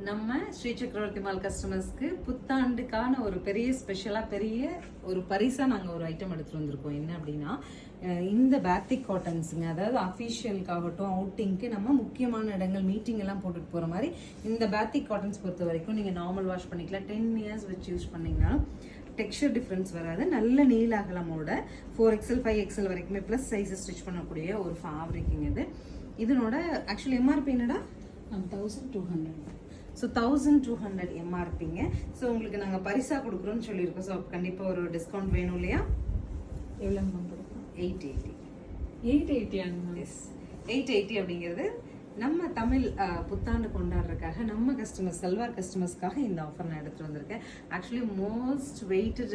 நம்ம ஸ்ரீ சக்கரவர்த்தி மால் கஸ்டமர்ஸ்க்கு புத்தாண்டுக்கான ஒரு பெரிய ஸ்பெஷலாக பெரிய ஒரு பரிசாக நாங்கள் ஒரு ஐட்டம் எடுத்துகிட்டு வந்திருக்கோம். என்ன அப்படின்னா இந்த பேத்திக் காட்டன்ஸுங்க, அதாவது அஃபீஷியலுக்காகட்டும் அவுட்டிங்க்கு நம்ம முக்கியமான இடங்கள் மீட்டிங் எல்லாம் போட்டுட்டு போகிற மாதிரி இந்த பேத்திக் காட்டன்ஸ் பொறுத்த வரைக்கும் நீங்கள் நார்மல் வாஷ் பண்ணிக்கலாம். 10 இயர்ஸ் வச்சு யூஸ் பண்ணிங்கனாலும் டெக்ஸ்சர் டிஃப்ரென்ஸ் வராது. நல்ல நீல அகலமோட 4XL 5XL வரைக்குமே ப்ளஸ் சைஸஸ் ஸ்டிச் பண்ணக்கூடிய ஒரு ஃபேப்ரிக்கிங் இது. இதனோட ஆக்சுவலி எம்ஆர்பி என்னடா 1200. ஸோ 1200 எம்ஆர்பிங்க. ஸோ உங்களுக்கு நாங்கள் பரிசாக கொடுக்குறோன்னு சொல்லியிருக்கோம். ஸோ கண்டிப்பாக ஒரு டிஸ்கவுண்ட் வேணும் இல்லையா? எவ்வளோ கொடுப்போம்? 880. 880 எஸ், 880 அப்படிங்கிறது நம்ம தமிழ் புத்தாண்டு கொண்டாடுறதுக்காக நம்ம கஸ்டமர்ஸ் சல்வார் கஸ்டமர்ஸ்க்காக இந்த ஆஃபர் நான் எடுத்துகிட்டு வந்திருக்கேன். ஆக்சுவலி மோஸ்ட் வெயிட்டட்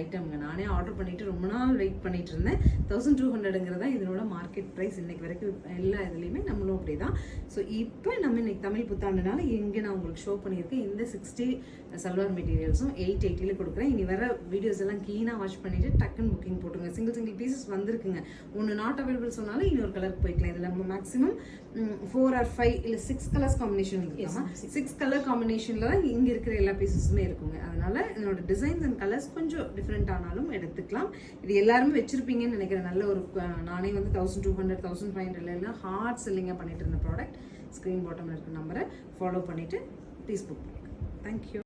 ஐட்டம்ங்க. நானே ஆர்டர் பண்ணிட்டு ரொம்ப நாள் வெயிட் பண்ணிட்டு இருந்தேன். 1200ங்கிறது தான் இதனோட மார்க்கெட் ப்ரைஸ் இன்னைக்கு வரைக்கும் எல்லா இதுலேயுமே நம்மளும் அப்படி தான். ஸோ இப்போ நம்ம இன்னைக்கு தமிழ் புத்தாண்டுனால எங்கே நான் உங்களுக்கு ஷோ பண்ணியிருக்கேன் இந்த 60 சல்வார் மெட்டீரியல்ஸும் 880 கொடுக்குறேன். இனி வர வீடியோஸ் எல்லாம் க்ளீனாக வாஷ் பண்ணிட்டு டக்குன்னு புக்கிங் போட்டுங்க. சிங்கிள் பீசஸ் வந்திருக்குங்க. ஒன்று நாட் அவைலபிள் சொன்னாலும் இன்னொரு கலருக்கு போய்க்கலாம். இதில் நம்ம மேக்ஸிமம் 4 or 5 இல்லை 6 கலர்ஸ் காம்பினேஷன் இருக்குமா? 6 கலர் காம்பினேஷன்ல தான் இங்க இருக்கிற எல்லா பீசஸுமே இருக்குங்க. அதனால இதனோட டிசைன்ஸ் அண்ட் கலர்ஸ் கொஞ்சம் டிஃப்ரெண்ட் ஆனாலும் எடுத்துக்கலாம். இது எல்லாருமே வச்சிருப்பீங்கன்னு நினைக்கிறேன். நல்ல ஒரு நானே வந்து 1200 1500 எல்லாம் ஹார்ட் செல்லிங்காக பண்ணிட்டு இருந்த ப்ராடக்ட். ஸ்க்ரீன் பாட்டம்ல இருக்க நம்பரை ஃபாலோ பண்ணிட்டு ப்ளீஸ் புக் பண்ணிக்கலாம். தேங்க்யூ.